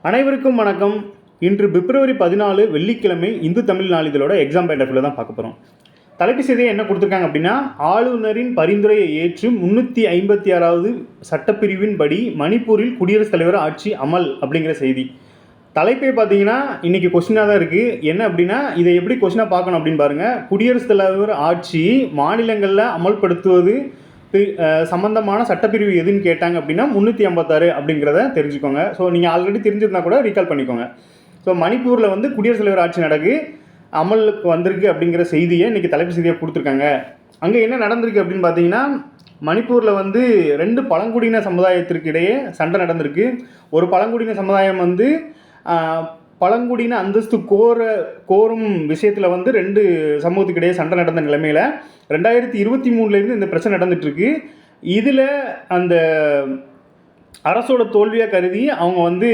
அனைவருக்கும் வணக்கம். இன்று பிப்ரவரி 14 வெள்ளிக்கிழமை இந்து தமிழ் நாளிதழோட எக்ஸாம் பேட்டர்ஃபில் தான் பார்க்க போகிறோம். தலைப்பு செய்தியை என்ன கொடுத்துருக்காங்க அப்படின்னா, ஆளுநரின் பரிந்துரையை ஏற்று 356வது சட்டப்பிரிவின் படி மணிப்பூரில் குடியரசுத் தலைவர் ஆட்சி அமல் அப்படிங்கிற செய்தி. தலைப்பே பார்த்தீங்கன்னா இன்றைக்கி கொஸ்டினாக தான் இருக்குது. என்ன அப்படின்னா, இதை எப்படி கொஸ்டினாக பார்க்கணும் அப்படின்னு பாருங்கள். குடியரசுத் தலைவர் ஆட்சி மாநிலங்களில் அமல்படுத்துவது சம்பந்தமான சட்டப்பிரிவு எதுன்னு கேட்டாங்க அப்படின்னா 356 அப்படிங்கிறத தெரிஞ்சுக்கோங்க. ஸோ நீங்கள் ஆல்ரெடி தெரிஞ்சிருந்தா கூட ரீகால் பண்ணிக்கோங்க. ஸோ மணிப்பூரில் வந்து குடியரசுத் தலைவர் ஆட்சி நடக்கு அமலுக்கு வந்திருக்கு அப்படிங்கிற செய்தியை இன்றைக்கி தலைப்பு செய்தியாக கொடுத்துருக்காங்க. அங்கே என்ன நடந்திருக்கு அப்படின்னு பார்த்தீங்கன்னா, மணிப்பூரில் வந்து 2 பழங்குடியின சமுதாயத்திற்கு இடையே சண்டை நடந்திருக்கு. ஒரு பழங்குடியின சமுதாயம் வந்து பழங்குடியின அந்தஸ்து கோரும் விஷயத்தில் வந்து 2 சமூகத்துக்கு இடையே சண்டை நடந்த நிலைமையில் 2023 இந்த பிரச்சனை நடந்துகிட்ருக்கு. இதில் அந்த அரசோட தோல்வியாக கருதி அவங்க வந்து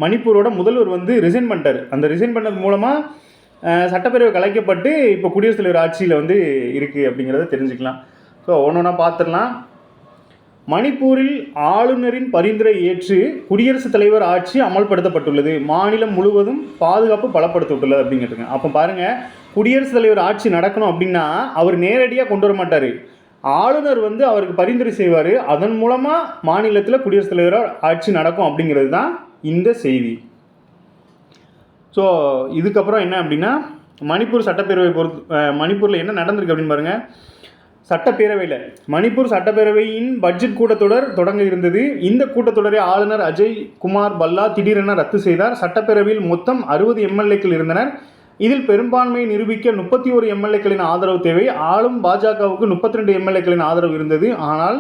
மணிப்பூரோட முதல்வர் வந்து ரிசைன் பண்ணிட்டார். அந்த ரிசைன் பண்ணது மூலமாக சட்டப்பேரவை கலைக்கப்பட்டு இப்போ குடியரசுத் தலைவர் ஆட்சியில் வந்து இருக்குது அப்படிங்கிறத தெரிஞ்சுக்கலாம். ஸோ ஒன்று ஒன்றா பார்த்துடலாம். மணிப்பூரில் ஆளுநரின் பரிந்துரை ஏற்று குடியரசுத் தலைவர் ஆட்சி அமல்படுத்தப்பட்டுள்ளது. மாநிலம் முழுவதும் பாதுகாப்பு பலப்படுத்தப்பட்டுள்ளது அப்படிங்கிறதுங்க. அப்போ பாருங்கள், குடியரசுத் தலைவர் ஆட்சி நடக்கணும் அப்படின்னா அவர் நேரடியாக கொண்டு வர மாட்டார். ஆளுநர் வந்து அவருக்கு பரிந்துரை செய்வார். அதன் மூலமாக மாநிலத்தில் குடியரசுத் தலைவர் ஆட்சி நடக்கும் அப்படிங்கிறது தான் இந்த செய்தி. ஸோ இதுக்கப்புறம் என்ன அப்படின்னா, மணிப்பூர் சட்டப்பேரவை மணிப்பூரில் என்ன நடந்திருக்கு அப்படின்னு பாருங்கள். சட்டப்பேரவையில் மணிப்பூர் சட்டப்பேரவையின் பட்ஜெட் கூட்டத்தொடர் தொடங்க இருந்தது. இந்த கூட்டத்தொடரை ஆளுநர் அஜய் குமார் பல்லா திடீரென ரத்து செய்தார். சட்டப்பேரவையில் மொத்தம் 60 எம்எல்ஏக்கள் இருந்தனர். இதில் பெரும்பான்மையை நிரூபிக்க 31 எம்எல்ஏக்களின் ஆதரவு தேவை. ஆளும் பாஜகவுக்கு 32 எம்எல்ஏக்களின் ஆதரவு இருந்தது. ஆனால்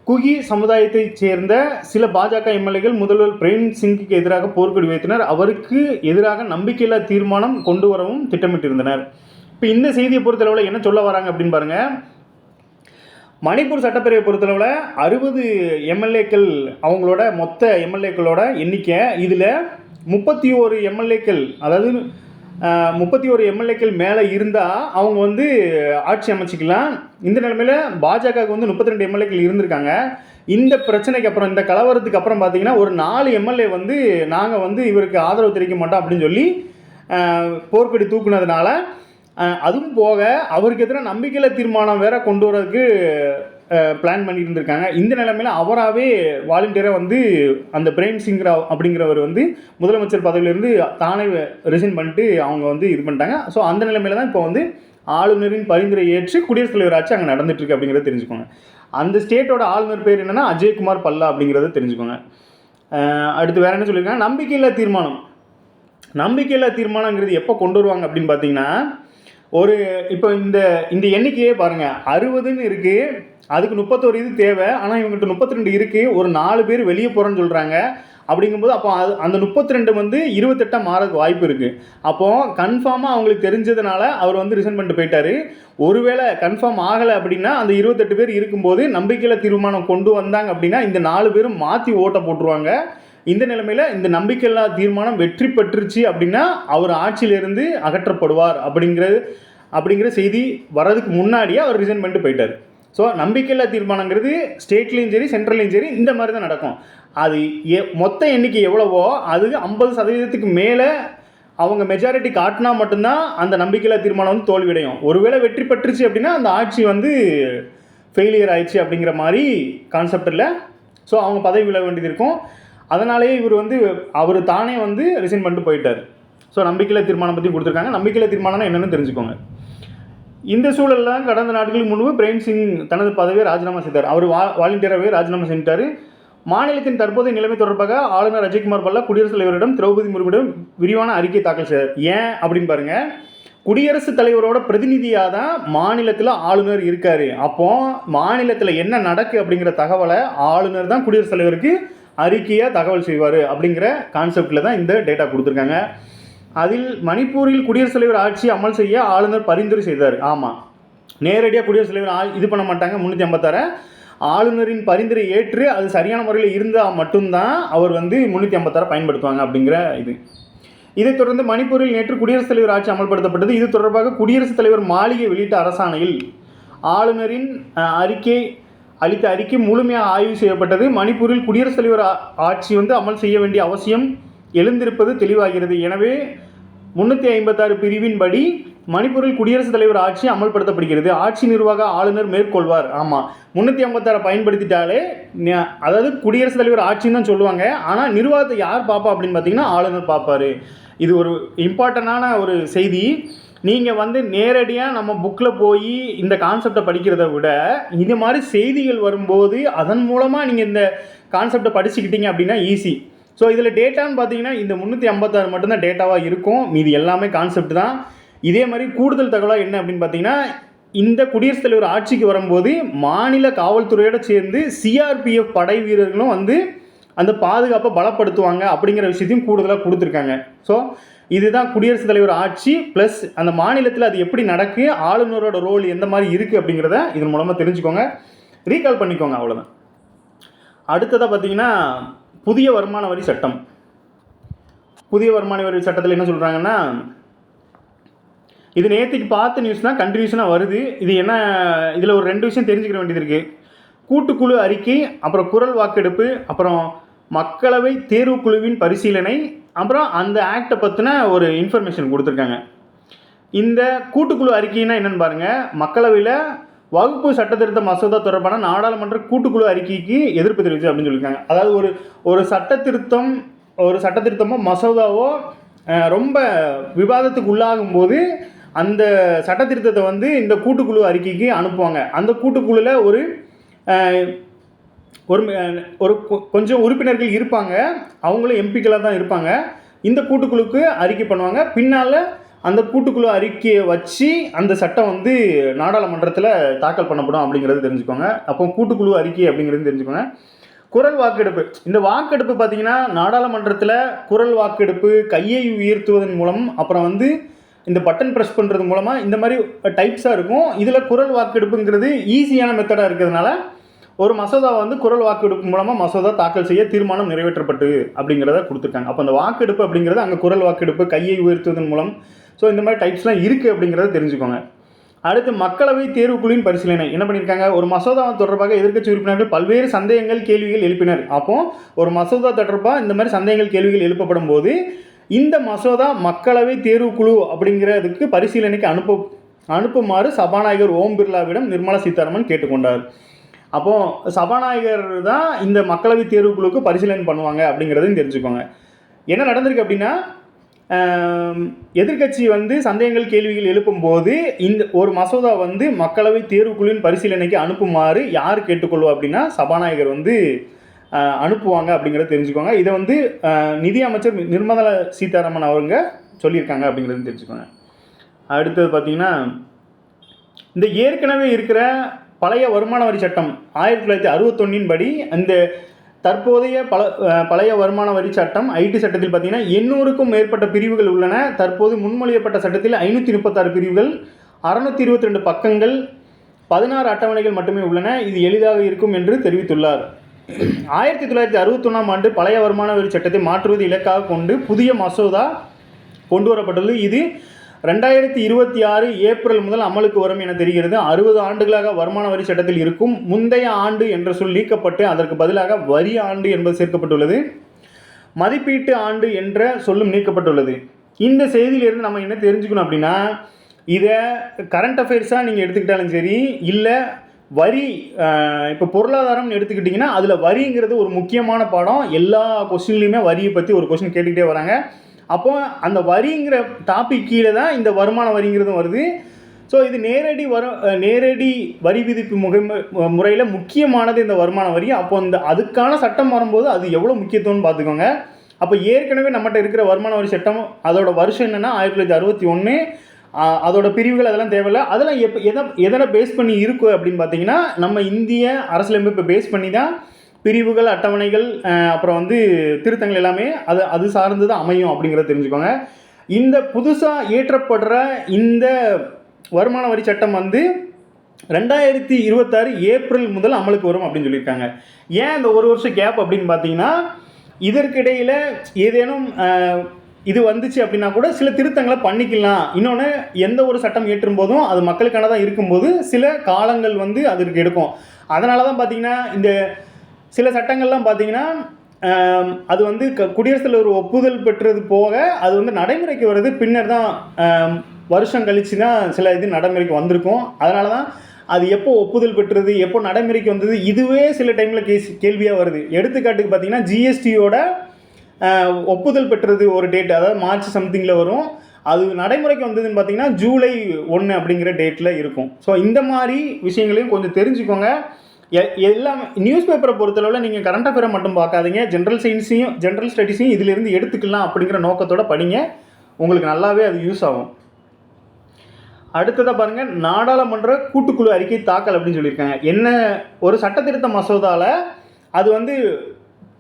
குகி சமுதாயத்தைச் சேர்ந்த சில பாஜக எம்எல்ஏக்கள் முதல்வர் பிரேம் சிங்குக்கு எதிராக போர்க்கொடி வைத்தனர். அவருக்கு எதிராக நம்பிக்கையில்லா தீர்மானம் கொண்டு வரவும் திட்டமிட்டிருந்தனர். இப்போ இந்த செய்தியை பொறுத்தளவில் என்ன சொல்ல வராங்க அப்படின்னு பாருங்கள். மணிப்பூர் சட்டப்பேரவை பொறுத்தளவில் 60 எம்எல்ஏக்கள் அவங்களோட மொத்த எம்எல்ஏக்களோட எண்ணிக்கை. இதில் 31 எம்எல்ஏக்கள், அதாவது 31 எம்எல்ஏக்கள் மேலே இருந்தால் அவங்க வந்து ஆட்சி அமைச்சிக்கலாம். இந்த நிலைமையில் பாஜகவுக்கு வந்து 32 எம்எல்ஏக்கள் இருந்திருக்காங்க. இந்த பிரச்சனைக்கு அப்புறம், இந்த கலவரத்துக்கு அப்புறம் பார்த்தீங்கன்னா ஒரு 4 எம்எல்ஏ வந்து நாங்கள் வந்து இவருக்கு ஆதரவு தெரிவிக்க மாட்டோம் அப்படின்னு சொல்லி போர்க்கொடி தூக்குனதுனால, அதுவும் போக அவருக்கு எதிராக நம்பிக்கையில்லா தீர்மானம் வேற கொண்டு வரதுக்கு பிளான் பண்ணிட்டு இருந்திருக்காங்க. இந்த நிலைமையில் அவராகவே வாலண்டியராக வந்து அந்த பிரேம் சிங் ராவ் அப்படிங்கிறவர் வந்து முதலமைச்சர் பதவியிலேருந்து தானே ரிசைன் பண்ணிட்டு அவங்க வந்து இது பண்ணிட்டாங்க. ஸோ அந்த நிலைமையில் தான் இப்போ வந்து ஆளுநரின் பரிந்துரை ஏற்று குடியரசுத் தலைவர் ஆட்சி அங்கே நடந்துட்டுருக்கு அப்படிங்கிறத தெரிஞ்சுக்கோங்க. அந்த ஸ்டேட்டோட ஆளுநர் பேர் என்னென்னா அஜய்குமார் பல்லா அப்படிங்கிறத தெரிஞ்சுக்கோங்க. அடுத்து வேறு என்ன சொல்லியிருக்காங்க, நம்பிக்கையில்லா தீர்மானம். நம்பிக்கையில்லா தீர்மானங்கிறது எப்போ கொண்டு வருவாங்க அப்படின்னு பார்த்தீங்கன்னா, இப்போ இந்த எண்ணிக்கையே பாருங்கள், 60ன்னு இருக்குது, அதுக்கு 31 இது தேவை. ஆனால் இவங்கள்ட்ட 32 இருக்குது. ஒரு 4 பேர் வெளியே போகிறேன்னு சொல்கிறாங்க. அப்படிங்கும்போது அப்போ அந்த 32 வந்து 28 மாறதுக்கு வாய்ப்பு இருக்குது. அப்போது கன்ஃபார்மாக அவங்களுக்கு தெரிஞ்சதுனால அவர் வந்து ரிசைன் பண்ணிட்டு போயிட்டார். ஒருவேளை கன்ஃபார்ம் ஆகலை அப்படின்னா அந்த 28 பேர் இருக்கும்போது நம்பிக்கையில்லா தீர்மானம் கொண்டு வந்தாங்க அப்படின்னா இந்த 4 பேரும் மாற்றி ஓட்டை போட்டுருவாங்க. இந்த நிலைமையில் இந்த நம்பிக்கையில்லா தீர்மானம் வெற்றி பெற்றுச்சு அப்படின்னா அவர் ஆட்சியிலிருந்து அகற்றப்படுவார் அப்படிங்கிற செய்தி வர்றதுக்கு முன்னாடியே அவர் ரிசைன் பண்ணிட்டு போயிட்டார். ஸோ நம்பிக்கையில்லா தீர்மானங்கிறது ஸ்டேட்லேயும் சரி சென்ட்ரல்லையும் சரி இந்த மாதிரி தான் நடக்கும். அது மொத்த எண்ணிக்கை எவ்வளவோ அது 50% மேலே அவங்க மெஜாரிட்டி காட்டினா மட்டும்தான் அந்த நம்பிக்கையில்லா தீர்மானம் வந்து தோல்வியடையும். ஒருவேளை வெற்றி பெற்றுச்சு அப்படின்னா அந்த ஆட்சி வந்து ஃபெயிலியர் ஆயிடுச்சு அப்படிங்கிற மாதிரி கான்செப்டில் ஸோ அவங்க பதவி விலக வேண்டியது இருக்கும். அதனாலேயே அவர் தானே வந்து ரிசைன் பண்ணிட்டு போயிட்டார். ஸோ நம்பிக்கையில்லா தீர்மானம் பற்றி கொடுத்துருக்காங்க. நம்பிக்கையில்லா தீர்மானம்னா என்னென்னு தெரிஞ்சுக்கோங்க. இந்த சூழலில் கடந்த நாட்களுக்கு முன்பு பிரேம் சிங் தனது பதவியை ராஜினாமா செய்தார். அவர் வாலண்டியராகவே ராஜினாமா செஞ்சிட்டார். மாநிலத்தின் தற்போதைய நிலைமை தொடர்பாக ஆளுநர் அஜய்குமார் பல்லா குடியரசுத் தலைவரிடம் திரௌபதி முர்முவிடம் விரிவான அறிக்கை தாக்கல் செய்தார். ஏன் அப்படின்னு பாருங்கள், குடியரசுத் தலைவரோட பிரதிநிதியாக தான் மாநிலத்தில் ஆளுநர் இருக்கார். அப்போது மாநிலத்தில் என்ன நடக்கு அப்படிங்கிற தகவலை ஆளுநர் தான் குடியரசுத் தலைவருக்கு அறிக்கையாக தகவல் செய்வார் அப்படிங்கிற கான்செப்டில் தான் இந்த டேட்டா கொடுத்துருக்காங்க. அதில் மணிப்பூரில் குடியரசுத் தலைவர் ஆட்சி அமல் செய்ய ஆளுநர் பரிந்துரை செய்தார். ஆமாம், நேரடியாக குடியரசுத் தலைவர் இது பண்ண மாட்டாங்க. 356 ஆளுநரின் பரிந்துரை ஏற்று அது சரியான முறையில் இருந்தால் மட்டும்தான் அவர் வந்து 356 பயன்படுத்துவாங்க அப்படிங்கிற இது. இதைத் தொடர்ந்து மணிப்பூரில் நேற்று குடியரசுத் தலைவர் ஆட்சி அமல்படுத்தப்பட்டது. இது தொடர்பாக குடியரசுத் தலைவர் மாளிகை வெளியிட்ட அரசாணையில் ஆளுநரின் அறிக்கை அளித்த அறிக்கை முழுமையாக ஆய்வு செய்யப்பட்டது. மணிப்பூரில் குடியரசுத் தலைவர் ஆட்சி வந்து அமல் செய்ய வேண்டிய அவசியம் எழுந்திருப்பது தெளிவாகிறது. எனவே 356 பிரிவின்படி மணிப்பூரில் குடியரசுத் தலைவர் ஆட்சி அமல்படுத்தப்படுகிறது. ஆட்சி நிர்வாக ஆளுநர் மேற்கொள்வார். ஆமாம், 356 பயன்படுத்திட்டாலே அதாவது குடியரசுத் தலைவர் ஆட்சின்னு தான் சொல்லுவாங்க. ஆனால் நிர்வாகத்தை யார் பார்ப்பா அப்படின்னு பார்த்தீங்கன்னா ஆளுநர் பார்ப்பார். இது ஒரு இம்பார்ட்டண்டான ஒரு செய்தி. நீங்கள் வந்து நேரடியாக நம்ம புக்கில் போய் இந்த கான்செப்டை படிக்கிறத விட இது மாதிரி செய்திகள் வரும்போது அதன் மூலமாக நீங்கள் இந்த கான்செப்டை படிச்சுக்கிட்டீங்க அப்படின்னா ஈஸி. ஸோ இதில் டேட்டான்னு பார்த்தீங்கன்னா இந்த 356 மட்டும்தான் டேட்டாவாக இருக்கும், மீது எல்லாமே கான்செப்ட் தான். இதே மாதிரி கூடுதல் தகவலாக என்ன அப்படின்னு பார்த்தீங்கன்னா, இந்த குடியரசுத் தலைவர் ஆட்சிக்கு வரும்போது மாநில காவல்துறையோடு சேர்ந்து சிஆர்பிஎஃப் படை வீரர்களும் வந்து அந்த பாதுகாப்பை பலப்படுத்துவாங்க அப்படிங்கிற விஷயத்தையும் கூடுதலாக கொடுத்துருக்காங்க. ஸோ இதுதான் குடியரசுத் தலைவர் ஆட்சி ப்ளஸ் அந்த மாநிலத்தில் அது எப்படி நடக்கு, ஆளுநரோட ரோல் எந்த மாதிரி இருக்குது அப்படிங்கிறத இதன் மூலமாக தெரிஞ்சுக்கோங்க, ரீகால் பண்ணிக்கோங்க, அவ்வளோதான். அடுத்ததாக பார்த்தீங்கன்னா புதிய வருமான வரி சட்டம். புதிய வருமான வரி சட்டத்தில் என்ன சொல்கிறாங்கன்னா, இது நேற்றுக்கு பார்த்த நியூஸ் தான் கண்டினியூஷனாக வருது. இது என்ன, இதில் ஒரு 2 விஷயம் தெரிஞ்சுக்கிற வேண்டியது இருக்குது. கூட்டுக்குழு அறிக்கை, அப்புறம் குரல் வாக்கெடுப்பு, அப்புறம் மக்களவை தேர்வுக்குழுவின் பரிசீலனை, அப்புறம் அந்த ஆக்டை பற்றின ஒரு இன்ஃபர்மேஷன் கொடுத்துருக்காங்க. இந்த கூட்டுக்குழு அறிக்கைன்னா என்னென்னு பாருங்கள். மக்களவையில் வகுப்பு சட்டத்திருத்த மசோதா தொடர்பான நாடாளுமன்ற கூட்டுக்குழு அறிக்கைக்கு எதிர்ப்பு தெரிவிச்சு அப்படின்னு சொல்லியிருக்காங்க. அதாவது ஒரு சட்டத்திருத்தமோ மசோதாவோ ரொம்ப விவாதத்துக்கு உள்ளாகும் போது அந்த சட்டத்திருத்தத்தை வந்து இந்த கூட்டுக்குழு அறிக்கைக்கு அனுப்புவாங்க. அந்த கூட்டுக்குழுவில் ஒரு கொஞ்சம் உறுப்பினர்கள் இருப்பாங்க, அவங்களும் எம்பிக்களாக தான் இருப்பாங்க. இந்த கூட்டுக்குழுக்கு அறிக்கை பண்ணுவாங்க. பின்னால் அந்த கூட்டுக்குழு அறிக்கையை வச்சு அந்த சட்டம் வந்து நாடாளுமன்றத்தில் தாக்கல் பண்ணப்படும் அப்படிங்கிறது தெரிஞ்சுக்கோங்க. அப்போ கூட்டுக்குழு அறிக்கை அப்படிங்கிறது தெரிஞ்சுக்கோங்க. குரல் வாக்கெடுப்பு, இந்த வாக்கெடுப்பு பார்த்திங்கன்னா நாடாளுமன்றத்தில் குரல் வாக்கெடுப்பு, கையை உயர்த்துவதன் மூலம், அப்புறம் வந்து இந்த பட்டன் ப்ரெஸ் பண்ணுறது மூலமாக இந்த மாதிரி டைப்ஸாக இருக்கும். இதில் குரல் வாக்கெடுப்புங்கிறது ஈஸியான மெத்தடாக இருக்கிறதுனால ஒரு மசோதாவை வந்து குரல் வாக்கெடுப்பு மூலமாக மசோதா தாக்கல் செய்ய தீர்மானம் நிறைவேற்றப்பட்டு அப்படிங்கிறத கொடுத்துருக்காங்க. அப்போ அந்த வாக்கெடுப்பு அப்படிங்கிறது அங்கே குரல் வாக்கெடுப்பு, கையை உயர்த்துவதன் மூலம், ஸோ இந்த மாதிரி டைப்ஸ்லாம் இருக்குது அப்படிங்கிறத தெரிஞ்சுக்கோங்க. அடுத்து மக்களவை தேர்வுக்குழுவின் பரிசீலனை என்ன பண்ணியிருக்காங்க. ஒரு மசோதா தொடர்பாக எதிர்க்கட்சி உறுப்பினர்கள் பல்வேறு சந்தேகங்கள், கேள்விகள் எழுப்பினர். அப்போது ஒரு மசோதா தொடர்பாக இந்த மாதிரி சந்தேகங்கள், கேள்விகள் எழுப்பப்படும் போது இந்த மசோதா மக்களவை தேர்வுக்குழு அப்படிங்கிறதுக்கு பரிசீலனைக்கு அனுப்புமாறு சபாநாயகர் ஓம் பிர்லாவிடம் நிர்மலா சீதாராமன் கேட்டுக்கொண்டார். அப்போது சபாநாயகர் தான் இந்த மக்களவை தேர்வுக்குழுவுக்கு பரிசீலனை பண்ணுவாங்க அப்படிங்கிறதையும் தெரிஞ்சுக்கோங்க. என்ன நடந்திருக்கு அப்படின்னா, எதிர்க்கட்சி வந்து சந்தேகங்கள், கேள்விகள் எழுப்பும்போது இந்த ஒரு மசோதா வந்து மக்களவை தேர்வுக்குழுவின் பரிசீலனைக்கு அனுப்புமாறு யார் கேட்டுக்கொள்வா அப்படின்னா சபாநாயகர் வந்து அனுப்புவாங்க அப்படிங்கிறத தெரிஞ்சுக்கோங்க. இதை வந்து நிதி அமைச்சர் நிர்மலா சீதாராமன் அவங்க சொல்லியிருக்காங்க அப்படிங்கிறது தெரிஞ்சுக்கோங்க. அடுத்தது பார்த்திங்கன்னா, இந்த ஏற்கனவே இருக்கிற பழைய வருமான வரி சட்டம் 1961 படி இந்த தற்போதைய பழைய வருமான வரி சட்டம் ஐடி சட்டத்தில் பார்த்தீங்கன்னா 800க்கும் மேற்பட்ட பிரிவுகள் உள்ளன. தற்போது முன்மொழியப்பட்ட சட்டத்தில் 536 பிரிவுகள், 622 பக்கங்கள், 16 அட்டவணைகள் மட்டுமே உள்ளன. இது எளிதாக இருக்கும் என்று தெரிவித்துள்ளார். 1961 ஆண்டு பழைய வருமான வரி சட்டத்தை மாற்றுவது இலக்காக கொண்டு புதிய மசோதா கொண்டு வரப்பட்டுள்ளது. இது 2026 ஏப்ரல் முதல் அமலுக்கு வரும் என தெரிகிறது. 60 ஆண்டுகளாக வருமான வரி சட்டத்தில் இருக்கும் முந்தைய ஆண்டு என்ற சொல் நீக்கப்பட்டு அதற்கு பதிலாக வரி ஆண்டு என்பது சேர்க்கப்பட்டுள்ளது. மதிப்பீட்டு ஆண்டு என்ற சொல்லும் நீக்கப்பட்டுள்ளது. இந்த செய்தியிலிருந்து நம்ம என்ன தெரிஞ்சுக்கணும் அப்படின்னா, இதை கரண்ட் அஃபேர்ஸாக நீங்கள் எடுத்துக்கிட்டாலும் சரி, இல்லை வரி, இப்போ பொருளாதாரம்னு எடுத்துக்கிட்டிங்கன்னா அதில் வரிங்கிறது ஒரு முக்கியமான பாடம். எல்லா கொஸ்டின்லையுமே வரியை பற்றி ஒரு கொஸ்டின் கேட்டுக்கிட்டே வராங்க. அப்போ அந்த வரிங்கிற டாபிக் கீழே தான் இந்த வருமான வரிங்கிறதும் வருது. ஸோ இது நேரடி வரி விதிப்பு முறையில் முக்கியமானது இந்த வருமான வரி. அப்போ அதுக்கான சட்டம் வரும்போது அது எவ்வளோ முக்கியத்துவம்னு பார்த்துக்கோங்க. அப்போ ஏற்கனவே நம்மகிட்ட இருக்கிற வருமான வரி சட்டம் அதோட வருஷம் என்னென்னா 1961. அதோட பிரிவுகள் அதெல்லாம் தேவையில்லை. அதெல்லாம் எதனை பேஸ் பண்ணி இருக்கும் அப்படின்னு பார்த்தீங்கன்னா, நம்ம இந்திய அரசியலமைப்பை பேஸ் பண்ணி தான் பிரிவுகள், அட்டவணைகள், அப்புறம் வந்து திருத்தங்கள் எல்லாமே அது சார்ந்து தான் அமையும் அப்படிங்கிறத தெரிஞ்சுக்கோங்க. இந்த புதுசாக இயற்றப்படுற இந்த வருமான வரி சட்டம் வந்து 2026 ஏப்ரல் முதல் அமலுக்கு வரும் அப்படின்னு சொல்லியிருக்காங்க. ஏன் இந்த ஒரு வருஷம் கேப் அப்படின்னு பார்த்தீங்கன்னா, இதற்கிடையில் ஏதேனும் இது வந்துச்சு அப்படின்னா கூட சில திருத்தங்களை பண்ணிக்கலாம். இன்னொன்று, எந்த ஒரு சட்டம் இயற்றும் போதும் அது மக்களுக்கானதாக இருக்கும்போது சில காலங்கள் வந்து அதற்கு எடுக்கும். அதனால தான் பார்த்தீங்கன்னா இந்த சில சட்டங்கள்லாம் பார்த்தீங்கன்னா அது வந்து குடியரசுத் தலைவர் ஒப்புதல் பெற்றது போக அது வந்து நடைமுறைக்கு வருது பின்னர் தான் வருஷம் கழிச்சு தான் சில இது நடைமுறைக்கு வந்திருக்கும். அதனால தான் அது எப்போ ஒப்புதல் பெற்றது எப்போ நடைமுறைக்கு வந்தது இதுவே சில டைமில் கேள்வியாக வருது. எடுத்துக்காட்டுக்கு பார்த்தீங்கன்னா ஜிஎஸ்டியோட ஒப்புதல் பெற்றது ஒரு டேட், அதாவது மார்ச் சம்திங்கில் வரும். அது நடைமுறைக்கு வந்ததுன்னு பார்த்தீங்கன்னா ஜூலை 1 அப்படிங்கிற டேட்டில் இருக்கும். ஸோ இந்த மாதிரி விஷயங்களையும் கொஞ்சம் தெரிஞ்சுக்கோங்க. எல்லாம் நியூஸ் பேப்பரை பொறுத்தளவில் நீங்கள் கரண்ட் அஃபேரை மட்டும் பார்க்காதீங்க, ஜென்ரல் ஸ்டடீஸையும் இதிலிருந்து எடுத்துக்கலாம் அப்படிங்கிற நோக்கத்தோடு படிங்க. உங்களுக்கு நல்லாவே அது யூஸ் ஆகும். அடுத்ததாக பாருங்கள், நாடாளுமன்ற கூட்டுக்குழு அறிக்கை தாக்கல் அப்படின்னு சொல்லியிருக்காங்க. என்ன ஒரு சட்டத்திருத்த மசோதாவில் அது வந்து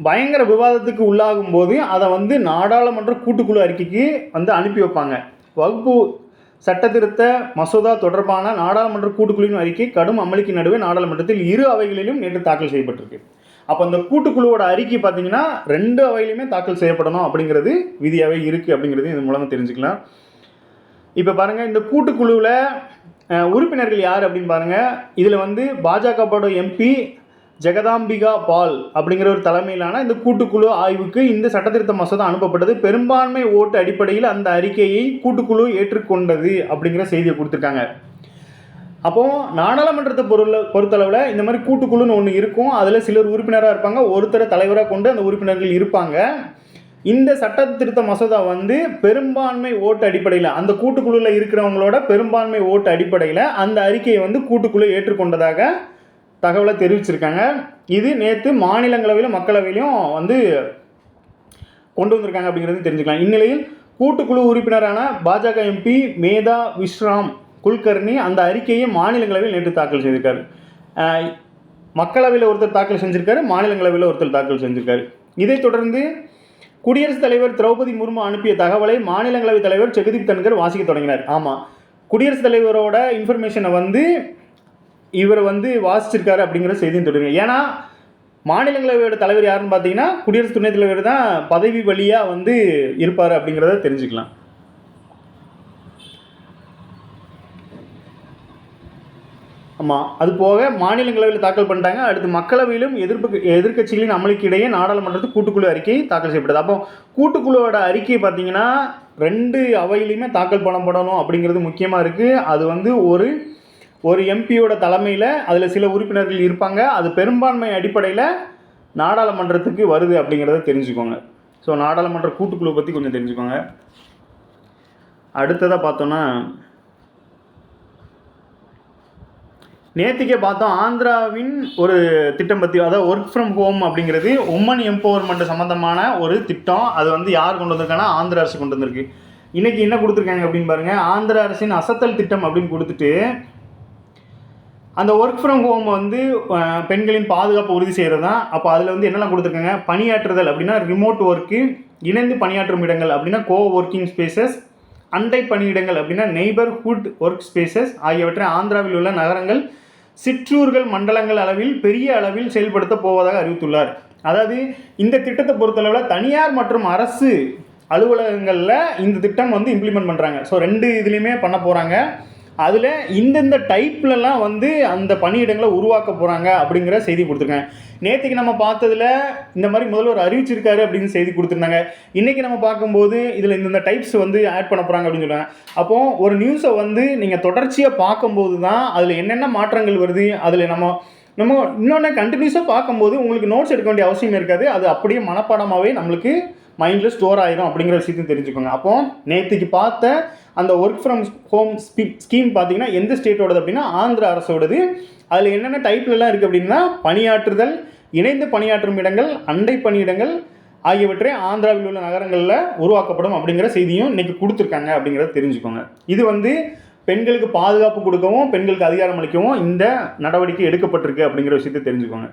பயங்கர விவாதத்துக்கு உள்ளாகும் போது அதை வந்து நாடாளுமன்ற கூட்டுக்குழு அறிக்கைக்கு வந்து அனுப்பி வைப்பாங்க. வகுப்பு சட்டத்திருத்த மசோதா தொடர்பான நாடாளுமன்ற கூட்டுக்குழுவின் அறிக்கை கடும் அமளிக்கு நடுவே நாடாளுமன்றத்தில் இரு அவைகளிலும் நேற்று தாக்கல் செய்யப்பட்டிருக்கு. அப்போ அந்த கூட்டுக்குழுவோட அறிக்கை பார்த்தீங்கன்னா 2 அவையிலுமே தாக்கல் செய்யப்படணும் அப்படிங்கிறது விதியாகவே இருக்குது அப்படிங்கிறது இது மூலமாக தெரிஞ்சுக்கலாம். இப்போ பாருங்கள், இந்த கூட்டுக்குழுவில் உறுப்பினர்கள் யார் அப்படின்னு பாருங்கள். இதில் வந்து பாஜகவோட எம்பி ஜெகதாம்பிகா பால் அப்படிங்கிற ஒரு தலைமையிலான இந்த கூட்டுக்குழு ஆய்வுக்கு இந்த சட்டத்திருத்த மசோதா அனுப்பப்பட்டது. பெரும்பான்மை ஓட்டு அடிப்படையில் அந்த அறிக்கையை கூட்டுக்குழு ஏற்றுக்கொண்டது அப்படிங்கிற செய்தியை கொடுத்துருக்காங்க. அப்போது நாடாளுமன்றத்தை பொறுத்தளவில் இந்த மாதிரி கூட்டுக்குழுன்னு ஒன்று இருக்கும். அதில் சிலர் உறுப்பினராக இருப்பாங்க, ஒருத்தரை தலைவராக கொண்டு அந்த உறுப்பினர்கள் இருப்பாங்க. இந்த சட்ட திருத்த மசோதா வந்து பெரும்பான்மை ஓட்டு அடிப்படையில் அந்த கூட்டுக்குழுவில் இருக்கிறவங்களோட பெரும்பான்மை ஓட்டு அடிப்படையில் அந்த அறிக்கையை வந்து கூட்டுக்குழு ஏற்றுக்கொண்டதாக தகவலை தெரிவிச்சிருக்காங்க. இது நேற்று மாநிலங்களவையிலும் மக்களவையிலும் வந்து கொண்டு வந்திருக்காங்க அப்படிங்கிறது தெரிஞ்சுக்கலாம். இந்நிலையில் கூட்டுக்குழு உறுப்பினரான பாஜக எம்பி மேதா விஸ்ராம் குல்கர்னி அந்த அறிக்கையை மாநிலங்களவையில் நேற்று தாக்கல் செய்திருக்காரு. மக்களவையில் ஒருத்தர் தாக்கல் செஞ்சிருக்காரு, மாநிலங்களவையில் ஒருத்தர் தாக்கல் செஞ்சிருக்காரு. இதைத் தொடர்ந்து குடியரசுத் தலைவர் திரௌபதி முர்மு அனுப்பிய தகவலை மாநிலங்களவை தலைவர் ஜெகதீப் தன்கர் வாசிக்க தொடங்கினார். ஆமாம், குடியரசுத் தலைவரோட இன்ஃபர்மேஷனை வந்து இவர் வந்து வாசிச்சிருக்காரு அப்படிங்கிற செய்தியும் தொடருங்க. ஏன்னா மாநிலங்களவையோட தலைவர் யாருன்னு பார்த்தீங்கன்னா குடியரசு துணைத் தலைவர் தான் பதவி வழியாக வந்து இருப்பார் அப்படிங்கிறத தெரிஞ்சுக்கலாம். ஆமாம், அது போக மாநிலங்களவையில் தாக்கல் பண்ணிட்டாங்க. அடுத்து மக்களவையிலும் எதிர்க்கட்சிகளின் அமளிக்கு இடையே நாடாளுமன்றத்துக்கு கூட்டுக்குழு அறிக்கை தாக்கல் செய்யப்பட்டது. அப்போ கூட்டுக்குழுவோட அறிக்கை பார்த்தீங்கன்னா 2 அவையிலையுமே தாக்கல் பண்ணப்படணும் அப்படிங்கிறது முக்கியமாக இருக்குது. அது வந்து ஒரு எம்பியோட தலைமையில் அதில் சில உறுப்பினர்கள் இருப்பாங்க. அது பெரும்பான்மை அடிப்படையில் நாடாளுமன்றத்துக்கு வருது அப்படிங்கிறத தெரிஞ்சுக்கோங்க. ஸோ நாடாளுமன்ற கூட்டுக்குழு பற்றி கொஞ்சம் தெரிஞ்சுக்கோங்க. அடுத்ததாக பார்த்தோன்னா, நேற்றுக்கே பார்த்தோம் ஆந்திராவின் ஒரு திட்டம் பற்றி, அதாவது ஒர்க் ஃப்ரம் ஹோம் அப்படிங்கிறது உமன் எம்பவர்மெண்ட் சம்மந்தமான ஒரு திட்டம். அது வந்து யார் கொண்டு வந்திருக்காங்கன்னா ஆந்திர அரசு கொண்டு வந்திருக்கு. இன்றைக்கி என்ன கொடுத்துருக்காங்க அப்படின்னு பாருங்கள், ஆந்திர அரசின் அசத்தல் திட்டம் அப்படின்னு கொடுத்துட்டு அந்த ஒர்க் ஃப்ரம் ஹோம் வந்து பெண்களின் பாதுகாப்பு உறுதி செய்கிறது தான். அப்போ அதில் வந்து என்னெல்லாம் கொடுத்துருக்காங்க, பணியாற்றுதல் அப்படின்னா ரிமோட் ஒர்க்கு, இணைந்து பணியாற்றும் இடங்கள் அப்படின்னா கோ ஒர்க்கிங் ஸ்பேசஸ், அண்டை பணியிடங்கள் அப்படின்னா நெய்பர்ஹுட் ஒர்க் ஸ்பேசஸ் ஆகியவற்றை ஆந்திராவில் உள்ள நகரங்கள், சிற்றூர்கள், மண்டலங்கள் அளவில் பெரிய அளவில் செயல்படுத்த போவதாக அறிவித்துள்ளார். அதாவது இந்த திட்டத்தை பொறுத்தளவில் தனியார் மற்றும் அரசு அலுவலகங்களில் இந்த திட்டம் வந்து இம்ப்ளிமெண்ட் பண்ணுறாங்க. ஸோ 2 இதுலேயுமே பண்ண போகிறாங்க. அதில் இந்தந்த டைப்லலாம் வந்து அந்த பணியிடங்களை உருவாக்க போகிறாங்க அப்படிங்கிற செய்தி கொடுத்துருக்காங்க. நேற்றுக்கு நம்ம பார்த்ததில் இந்த மாதிரி முதல்வர் அறிவிச்சிருக்காரு அப்படின்னு செய்தி கொடுத்துருந்தாங்க. இன்றைக்கி நம்ம பார்க்கும்போது இதில் இந்தந்த டைப்ஸ் வந்து ஆட் பண்ண போகிறாங்க அப்படின்னு சொல்லுவாங்க. அப்போது ஒரு நியூஸை வந்து நீங்கள் தொடர்ச்சியாக பார்க்கும்போது தான் அதில் என்னென்ன மாற்றங்கள் வருது, அதில் நம்ம இன்னொன்று கண்டினியூஸாக பார்க்கும்போது உங்களுக்கு நோட்ஸ் எடுக்க வேண்டிய அவசியம் இருக்காது. அது அப்படியே மனப்பாடமாகவே நம்மளுக்கு மைண்டில் ஸ்டோர் ஆயிரும் அப்படிங்கிற விஷயத்தையும் தெரிஞ்சுக்கோங்க. அப்போது நேற்றுக்கு பார்த்த அந்த ஒர்க் ஃப்ரம் ஹோம் ஸ்கீம் பார்த்தீங்கன்னா எந்த ஸ்டேட்டோடது அப்படின்னா ஆந்திர அரசோடது. அதில் என்னென்ன டைப்லலாம் இருக்குது அப்படின்னா பணியாற்றுதல், இணைந்து பணியாற்றும் இடங்கள், அண்டை பணியிடங்கள் ஆகியவற்றை ஆந்திராவில் உள்ள நகரங்களில் உருவாக்கப்படும் அப்படிங்கிற செய்தியும் இன்றைக்கி கொடுத்துருக்காங்க அப்படிங்கிறத தெரிஞ்சுக்கோங்க. இது வந்து பெண்களுக்கு பாதுகாப்பு கொடுக்கவும் பெண்களுக்கு அதிகாரம் அளிக்கவும் இந்த நடவடிக்கை எடுக்கப்பட்டிருக்கு அப்படிங்கிற விஷயத்தை தெரிஞ்சுக்கோங்க.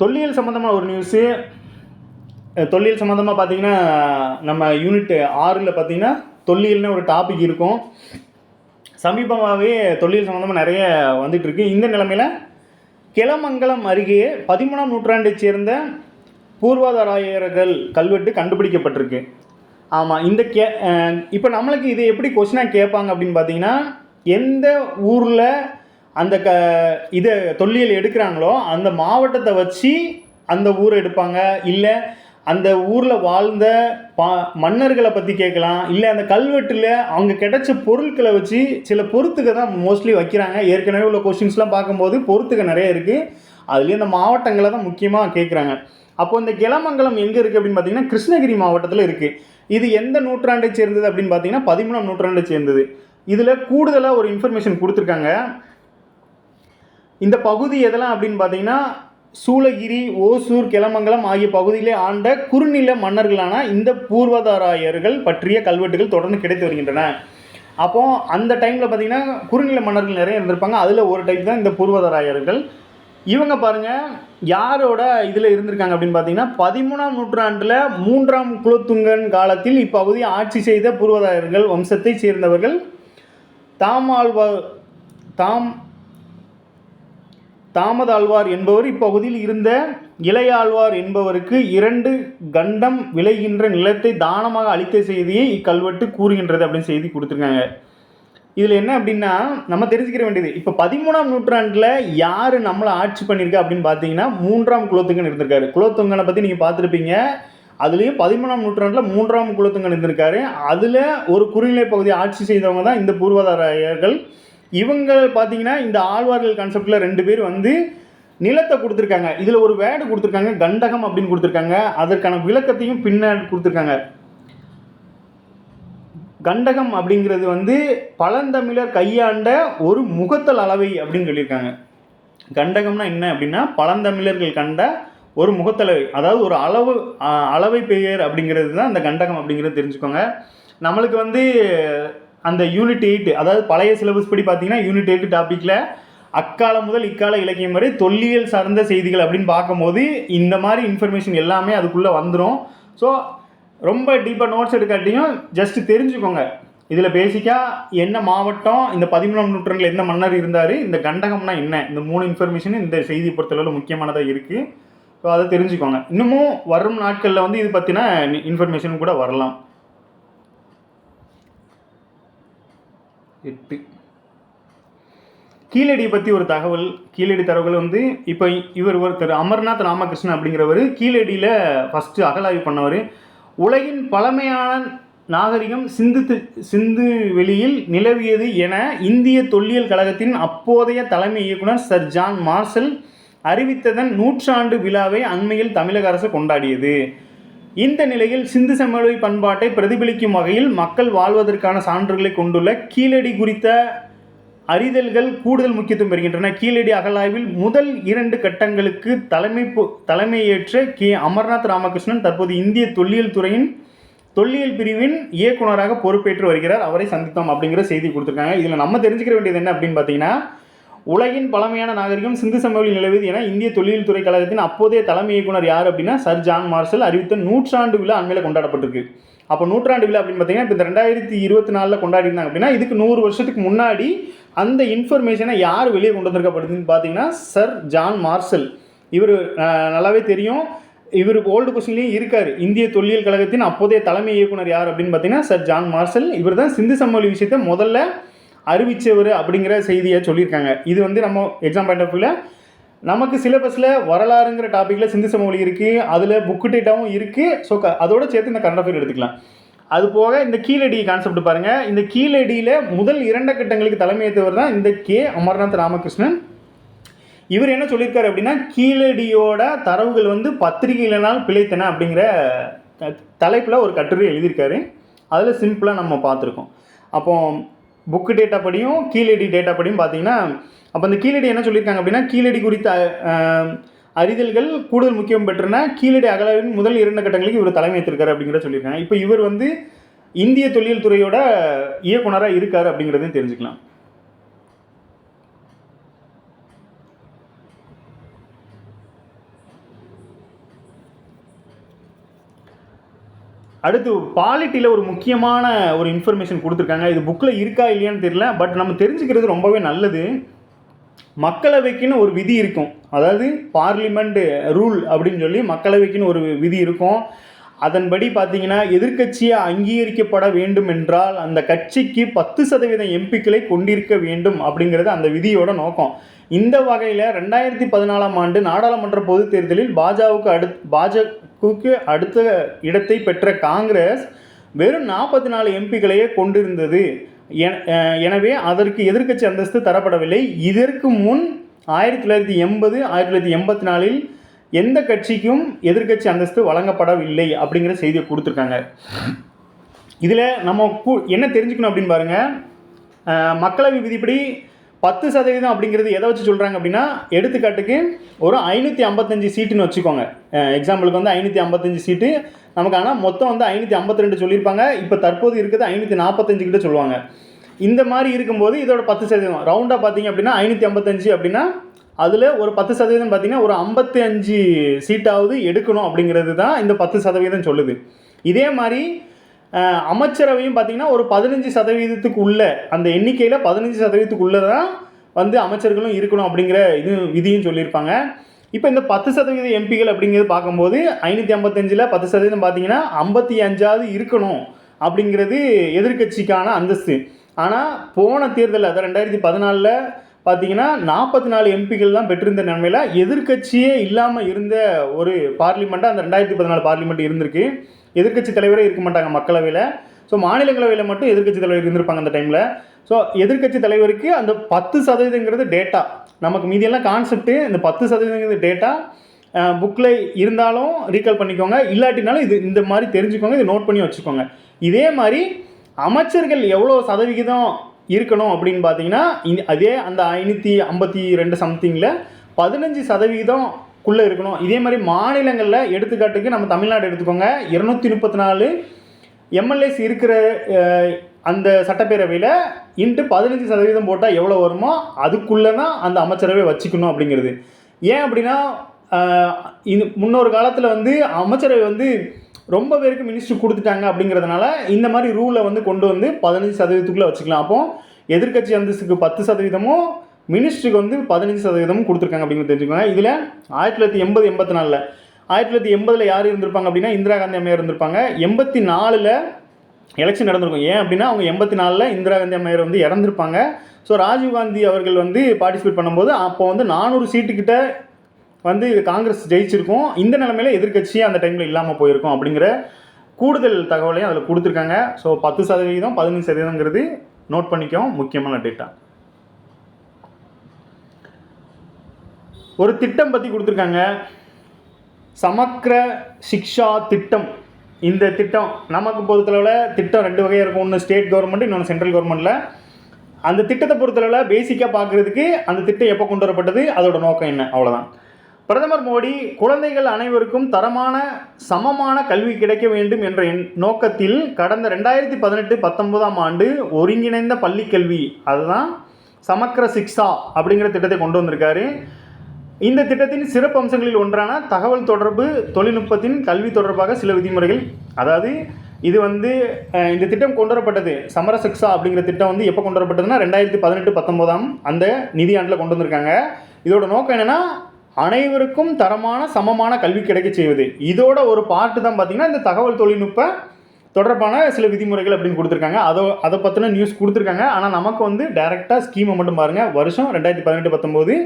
தொல்லியல் சம்மந்தமாக ஒரு நியூஸு. தொல்லியல் சம்மந்தமாக பார்த்தீங்கன்னா நம்ம யூனிட் 6ல் பார்த்தீங்கன்னா தொல்லியல்னு ஒரு டாபிக் இருக்கும். சமீபமாகவே தொல்லியல் சம்மந்தமாக நிறைய வந்துட்டுருக்கு. இந்த நிலைமையில் கிளமங்கலம் அருகே 13ஆம் நூற்றாண்டைச் சேர்ந்த பூர்வாதாராயர்கள் கல்வெட்டு கண்டுபிடிக்கப்பட்டிருக்கு. ஆமாம். இப்போ நம்மளுக்கு இது எப்படி கொஸ்டினாக கேட்பாங்க அப்படின்னு பார்த்தீங்கன்னா, எந்த ஊரில் அந்த இதை தொல்லியல் எடுக்கிறாங்களோ அந்த மாவட்டத்தை வச்சு அந்த ஊரை எடுப்பாங்க. இல்லை அந்த ஊரில் வாழ்ந்த மன்னர்களை பற்றி கேட்கலாம். இல்லை அந்த கல்வெட்டில் அவங்க கிடைச்ச பொருட்களை வச்சு சில பொறுத்துக்க தான் மோஸ்ட்லி வைக்கிறாங்க. ஏற்கனவே உள்ள கொஸ்டின்ஸ்லாம் பார்க்கும்போது பொறுத்துக்க நிறைய இருக்குது. அதுலேயும் இந்த மாவட்டங்களை தான் முக்கியமாக கேட்குறாங்க. அப்போது இந்த கிளமங்கலம் எங்கே இருக்குது அப்படின்னு பார்த்தீங்கன்னா கிருஷ்ணகிரி மாவட்டத்தில் இருக்குது. இது எந்த நூற்றாண்டை சேர்ந்தது அப்படின்னு பார்த்தீங்கன்னா 13ஆம் நூற்றாண்டை சேர்ந்தது. இதில் கூடுதலாக ஒரு இன்ஃபர்மேஷன் கொடுத்துருக்காங்க. இந்த பகுதி எதெல்லாம் அப்படின்னு பார்த்தீங்கன்னா சூளகிரி, ஓசூர், கிளமங்கலம் ஆகிய பகுதியிலே ஆண்ட குறுநில மன்னர்களான இந்த பூர்வாதாராயர்கள் பற்றிய கல்வெட்டுகள் தொடர்ந்து கிடைத்து வருகின்றன. அப்போது அந்த டைமில் பார்த்தீங்கன்னா குறுநில மன்னர்கள் நிறைய இருந்திருப்பாங்க. அதில் ஒரு டைப் தான் இந்த பூர்வாதாராயர்கள். இவங்க பாருங்கள் யாரோட இதில் இருந்திருக்காங்க அப்படின்னு பார்த்தீங்கன்னா 13ஆம் நூற்றாண்டில் 3ஆம் குலோத்துங்கன் காலத்தில் இப்பகுதியை ஆட்சி செய்த பூர்வாதாரர்கள் வம்சத்தை சேர்ந்தவர்கள் தாமதாழ்வார் என்பவர் இப்பகுதியில் இருந்த இளையாழ்வார் என்பவருக்கு 2 கண்டம் விளைகின்ற நிலத்தை தானமாக அளித்த செய்தியை இக்கல்வெட்டு கூறுகின்றது அப்படின்னு செய்தி கொடுத்துருக்காங்க. இதில் என்ன அப்படின்னா நம்ம தெரிஞ்சுக்கிற வேண்டியது, இப்போ 13ஆம் நூற்றாண்டில் யார் நம்மளை ஆட்சி பண்ணியிருக்கா அப்படின்னு பார்த்தீங்கன்னா 3ஆம் குலோத்துங்கன் இருந்திருக்காரு. குலோத்துங்கனை பற்றி நீங்கள் பார்த்துருப்பீங்க. அதுலேயும் 13ஆம் நூற்றாண்டில் 3ஆம் குலோத்துங்கன் இருந்திருக்காரு. அதில் ஒரு குறுநிலை பகுதியை ஆட்சி செய்தவங்க தான் இந்த பூர்வாதாராயர்கள். இவங்க பார்த்தீங்கன்னா இந்த ஆழ்வார்கள் கான்செப்டில் 2 பேர் வந்து நிலத்தை கொடுத்துருக்காங்க. இதில் ஒரு வேர்டு கொடுத்துருக்காங்க, கண்டகம் அப்படின்னு கொடுத்துருக்காங்க. அதற்கான விளக்கத்தையும் பின்னாடி கொடுத்துருக்காங்க. கண்டகம் அப்படிங்கிறது வந்து பழந்தமிழர் கையாண்ட ஒரு முகத்தல் அளவை அப்படின்னு சொல்லியிருக்காங்க. கண்டகம்னா என்ன அப்படின்னா பழந்தமிழர்கள் கண்ட ஒரு முகத்தளவை, அதாவது ஒரு அளவை பெயர் அப்படிங்கிறது தான் அந்த கண்டகம் அப்படிங்கிறது தெரிஞ்சுக்கோங்க. நம்மளுக்கு வந்து அந்த யூனிட் 8, அதாவது பழைய சிலபஸ் படி பார்த்தீங்கன்னா யூனிட் 8 டாப்பிக்கில் அக்காலம் முதல் இக்கால இலக்கியம் வரை தொல்லியல் சார்ந்த செய்திகள் அப்படின்னு பார்க்கும்போது இந்த மாதிரி இன்ஃபர்மேஷன் எல்லாமே அதுக்குள்ளே வந்துடும். ஸோ ரொம்ப டீப்பாக நோட்ஸ் எடுக்காட்டியும் ஜஸ்ட் தெரிஞ்சுக்கோங்க. இதில் பேசிக்காக என்ன மாவட்டம், இந்த 13ஆம் நூற்றாண்டில் எந்த மன்னர் இருந்தார், இந்த கண்டகம்னா என்ன, இந்த 3 இன்ஃபர்மேஷன் இந்த செய்தி பொறுத்தளவில் முக்கியமானதாக இருக்குது. ஸோ அதை தெரிஞ்சுக்கோங்க. இன்னமும் வரும் நாட்களில் வந்து இது பற்றின இன்ஃபர்மேஷன் கூட வரலாம். 8 கீழடியை பற்றி ஒரு தகவல். கீழடி தகவல் வந்து இப்போ இவர் ஒருத்தர் அமர்நாத் ராமகிருஷ்ணன் அப்படிங்கிறவர் கீழடியில் ஃபஸ்ட்டு அகழாய்வு பண்ணவர். உலகின் பழமையான நாகரிகம் சிந்து வெளியில் நிலவியது என இந்திய தொல்லியல் கழகத்தின் அப்போதைய தலைமை இயக்குனர் சர் ஜான் மார்ஷல் அறிவித்ததன் 100ஆண்டு விழாவை அண்மையில் தமிழக அரசு கொண்டாடியது. இந்த நிலையில் சிந்து சமவெளி பண்பாட்டை பிரதிபலிக்கும் வகையில் மக்கள் வாழ்வதற்கான சான்றுகளை கொண்டுள்ள கீழடி குறித்த அறிதல்கள் கூடுதல் முக்கியத்துவம் பெறுகின்றன. கீழடி அகழாய்வில் முதல் 2 கட்டங்களுக்கு தலைமையேற்ற அமர்நாத் ராமகிருஷ்ணன் தற்போது இந்திய தொல்லியல் துறையின் தொல்லியல் பிரிவின் இயக்குநராக பொறுப்பேற்று வருகிறார். அவரை சந்தித்தோம் அப்படிங்கிற செய்தி கொடுத்துருக்காங்க. இதில் நம்ம தெரிஞ்சுக்கிற வேண்டியது என்ன அப்படின்னு பார்த்தீங்கன்னா, உலகின் பழமையான நாகரிகம் சிந்து சமவெளி நிலவியது என இந்திய தொல்லியல் துறை கழகத்தின் அப்போதைய தலைமை இயக்குனர் யார் அப்படின்னா சர் ஜான் மார்ஷல் அறிவித்த 100ஆண்டு விழா அண்மையில் கொண்டாடப்பட்டிருக்கு. அப்போ 100ஆண்டு விழா அப்படின்னு பார்த்தீங்கன்னா இப்போ 2024 கொண்டாடிருந்தாங்க அப்படின்னா இதுக்கு 100 வருஷத்துக்கு முன்னாடி அந்த இன்ஃபர்மேஷனை யார் வெளியே கொண்டு வந்திருக்கப்படுதுன்னு பார்த்தீங்கன்னா சர் ஜான் மார்ஷல். இவர் நல்லாவே தெரியும். இவர் ஓல்டு கொஸ்டின்லேயும் இருக்கார். இந்திய தொல்லியல் கழகத்தின் அப்போதைய தலைமை இயக்குனர் யார் அப்படின்னு பார்த்தீங்கன்னா சர் ஜான் மார்ஷல். இவர் தான் சிந்து சமவெளி விஷயத்தை முதல்ல அறிவிச்சவர் அப்படிங்கிற செய்தியை சொல்லியிருக்காங்க. இது வந்து நம்ம எக்ஸாம் பாயிண்ட் ஆஃப் வியூவில் நமக்கு சிலபஸில் வரலாறுங்கிற டாப்பிக்கில் சிந்து சமவெளி இருக்குது, அதில் புக்கு டேட்டாவும் இருக்குது. ஸோ அதோடு சேர்த்து இந்த கரண்ட் அஃபேர் எடுத்துக்கலாம். அது போக இந்த கீழடி கான்செப்ட் பாருங்கள். இந்த கீழடியில் முதல் 2 கட்டங்களுக்கு தலைமையேற்றவர் தான் இந்த அமர்நாத் ராமகிருஷ்ணன். இவர் என்ன சொல்லியிருக்காரு அப்படின்னா கீழடியோட தரவுகள் வந்து பத்திரிகையினால் பிழைத்தன அப்படிங்கிற தலைப்பில் ஒரு கட்டுரை எழுதியிருக்காரு. அதில் சிம்பிளாக நம்ம பார்த்துருக்கோம். அப்போ புக்கு டேட்டா படியும் கீழடி டேட்டா படியும் பார்த்தீங்கன்னா அப்போ அந்த கீழடி என்ன சொல்லியிருக்காங்க அப்படின்னா கீழடி குறித்த அறிதல்கள் கூடுதல் முக்கியம் பெற்றன. கீழடி அகழாய்வின் முதல் 2 கட்டங்களுக்கு இவர் தலைமையேற்றிருக்காரு அப்படிங்கிறத சொல்லியிருக்காங்க. இப்போ இவர் வந்து இந்திய தொல்லியல் துறையோட இயக்குனராக இருக்கார் அப்படிங்கிறதையும் தெரிஞ்சுக்கலாம். அடுத்து பாலிட்டியில் ஒரு முக்கியமான ஒரு இன்ஃபர்மேஷன் கொடுத்துருக்காங்க. இது புக்கில் இருக்கா இல்லையான்னு தெரியல, பட் நம்ம தெரிஞ்சுக்கிறது ரொம்பவே நல்லது. மக்களவைக்குன்னு ஒரு விதி இருக்கும். அதாவது பார்லிமெண்ட் ரூல் அப்படின்னு சொல்லி மக்களவைக்குன்னு ஒரு விதி இருக்கும். அதன்படி பார்த்தீங்கன்னா எதிர்க்கட்சியை அங்கீகரிக்கப்பட வேண்டும் என்றால் அந்த கட்சிக்கு 10% எம்பிக்களை கொண்டிருக்க வேண்டும் அப்படிங்கிறது அந்த விதியோட நோக்கம். இந்த வகையில் 2014ஆம் ஆண்டு நாடாளுமன்ற பொதுத் தேர்தலில் பாஜகவுக்கு அடுத்த இடத்தை பெற்ற காங்கிரஸ் வெறும் 44 எம்பிக்களையே கொண்டிருந்தது. எனவே அதற்கு எதிர்க்கட்சி அந்தஸ்து தரப்படவில்லை. இதற்கு முன் 1980, 1984 எந்த கட்சிக்கும் எதிர்க்கட்சி அந்தஸ்து வழங்கப்படவில்லை அப்படிங்கிற செய்தியை கொடுத்துருக்காங்க. இதில் நம்ம என்ன தெரிஞ்சுக்கணும் அப்படின்னு பாருங்கள். மக்களவை விதிப்படி 10% அப்படிங்கிறது எதை வச்சு சொல்கிறாங்க அப்படின்னா, எடுத்துக்காட்டுக்கு ஒரு 555 சீட்டுன்னு வச்சுக்கோங்க. எக்ஸாம்பிளுக்கு வந்து 555 சீட்டு நமக்கு, ஆனால் மொத்தம் வந்து 552 சொல்லியிருப்பாங்க. இப்போ தற்போது இருக்கிறது 545 கிட்ட சொல்லுவாங்க. இந்த மாதிரி இருக்கும்போது இதோட 10% ரவுண்டாக பார்த்தீங்க அப்படின்னா 555 அப்படின்னா அதில் ஒரு 10% பார்த்தீங்கன்னா ஒரு 55 சீட்டாவது எடுக்கணும் அப்படிங்கிறது தான் இந்த 10% சொல்லுது. இதே மாதிரி அமைச்சரவையும் பார்த்தீங்கன்னா ஒரு 15% உள்ள அந்த எண்ணிக்கையில் 15% தான் வந்து அமைச்சர்களும் இருக்கணும் அப்படிங்கிற இது விதியும் சொல்லியிருப்பாங்க. இப்போ இந்த 10% எம்பிகள் அப்படிங்கிறது பார்க்கும்போது 555ல் 10% பார்த்தீங்கன்னா 55ஆவது இருக்கணும் அப்படிங்கிறது எதிர்க்கட்சிக்கான அந்தஸ்து. ஆனால் போன தேர்தலில் அதாவது 2014 பார்த்தீங்கன்னா 44 எம்பிகள் தான் பெற்றிருந்த நிலைமையில் எதிர்க்கட்சியே இல்லாமல் இருந்த ஒரு பார்லிமெண்ட்டாக அந்த 2014 பார்லிமெண்ட் இருந்திருக்கு. எதிர்க்கட்சி தலைவரே இருக்க மாட்டாங்க மக்களவையில். ஸோ மாநிலங்களவையில் மட்டும் எதிர்க்கட்சி தலைவர் இருந்திருப்பாங்க அந்த டைமில். ஸோ எதிர்க்கட்சி தலைவருக்கு அந்த 10%ங்கிறது டேட்டா. நமக்கு மீதியெல்லாம் கான்செப்ட்டு, இந்த 10%ங்கிறது டேட்டா புக்கில் இருந்தாலும் ரீகால் பண்ணிக்கோங்க, இல்லாட்டினாலும் இது இந்த மாதிரி தெரிஞ்சுக்கோங்க, இது நோட் பண்ணி வச்சுக்கோங்க. இதே மாதிரி அமைச்சர்கள் எவ்வளோ சதவிகிதம் இருக்கணும் அப்படின்னு பார்த்தீங்கன்னா அதே அந்த 552 சம்திங்கில் 15% இருக்கணும். இதே மாதிரி மாநிலங்களில் எடுத்துக்காட்டுக்கு நம்ம தமிழ்நாடு எடுத்துக்கோங்க, 234 எம்எல்ஏஸ் இருக்கிற அந்த சட்டப்பேரவையில் இன்ட்டு 15% போட்டால் எவ்வளோ வருமோ அதுக்குள்ளே தான் அந்த அமைச்சரவை வச்சுக்கணும் அப்படிங்கிறது. ஏன் அப்படின்னா இது முன்னொரு காலத்தில் வந்து அமைச்சரவை வந்து ரொம்ப பேருக்கு மினிஸ்டர் கொடுத்துட்டாங்க அப்படிங்கிறதுனால இந்த மாதிரி ரூலை வந்து கொண்டு வந்து 15% வச்சுக்கலாம். அப்போது எதிர்க்கட்சி அந்தஸ்துக்கு 10%, மினிஸ்டருக்கு வந்து 15% கொடுத்துருக்காங்க அப்படிங்கிறது தெரிஞ்சுக்கோங்க. இதில் 1980, 1980 யார் இருந்திருப்பாங்க அப்படின்னா இந்திரா காந்தி அம்மையார் இருந்திருப்பாங்க. 84 எலெக்ஷன் நடந்திருக்கும். ஏன் அப்படின்னா அவங்க 84 இந்திரா காந்தி அம்மையார் வந்து இறந்துருப்பாங்க. ஸோ ராஜீவ்காந்தி அவர்கள் வந்து பார்ட்டிசிபேட் பண்ணும்போது அப்போ வந்து 400 சீட்டுக்கிட்ட வந்து காங்கிரஸ் ஜெயிச்சிருக்கும். இந்த நிலைமையில் எதிர்க்கட்சியே அந்த டைமில் இல்லாமல் போயிருக்கும் அப்படிங்கிற கூடுதல் தகவலையும் அதில் கொடுத்துருக்காங்க. ஸோ 10%, 15%ங்கிறது நோட் பண்ணிக்கோ, முக்கியமான டேட்டா. ஒரு திட்டம் பற்றி கொடுத்துருக்காங்க, சமக்ர சிக்ஷா திட்டம். இந்த திட்டம் நமக்கு பொறுத்தளவில் திட்டம் 2 வகையாக இருக்கும். ஒன்று ஸ்டேட் கவர்மெண்ட், இன்னொன்று சென்ட்ரல் கவர்மெண்ட்டில். அந்த திட்டத்தை பொறுத்தளவில் பேசிக்காக பார்க்குறதுக்கு அந்த திட்டம் எப்போ கொண்டு வரப்பட்டது, அதோட நோக்கம் என்ன, அவ்வளோதான். பிரதமர் மோடி குழந்தைகள் அனைவருக்கும் தரமான சமமான கல்வி கிடைக்க வேண்டும் என்ற நோக்கத்தில் கடந்த 2018-19ஆம் ஆண்டு ஒருங்கிணைந்த பள்ளிக்கல்வி, அதுதான் சமக்ர சிக்ஷா அப்படிங்கிற திட்டத்தை கொண்டு வந்திருக்காரு. இந்த திட்டத்தின் சிறப்பு அம்சங்களில் ஒன்றான தகவல் தொடர்பு தொழில்நுட்பத்தின் கல்வி தொடர்பாக சில விதிமுறைகள். அதாவது இது வந்து இந்த திட்டம் கொண்டு வரப்பட்டது, சமர சிக்ஷா அப்படிங்கிற திட்டம் வந்து எப்போ கொண்டு வரப்பட்டதுன்னா 2018-19 அந்த நிதியாண்டில் கொண்டு வந்திருக்காங்க. இதோட நோக்கம் என்னென்னா அனைவருக்கும் தரமான சமமான கல்வி கிடைக்க செய்வது. இதோட ஒரு பார்ட்டு தான் பார்த்திங்கன்னா இந்த தகவல் தொழில்நுட்ப தொடர்பான சில விதிமுறைகள் அப்படின்னு கொடுத்துருக்காங்க. அதை பற்றின நியூஸ் கொடுத்துருக்காங்க. ஆனால் நமக்கு வந்து டைரெக்டாக ஸ்கீமை மட்டும் பாருங்கள். வருஷம் 2018-19.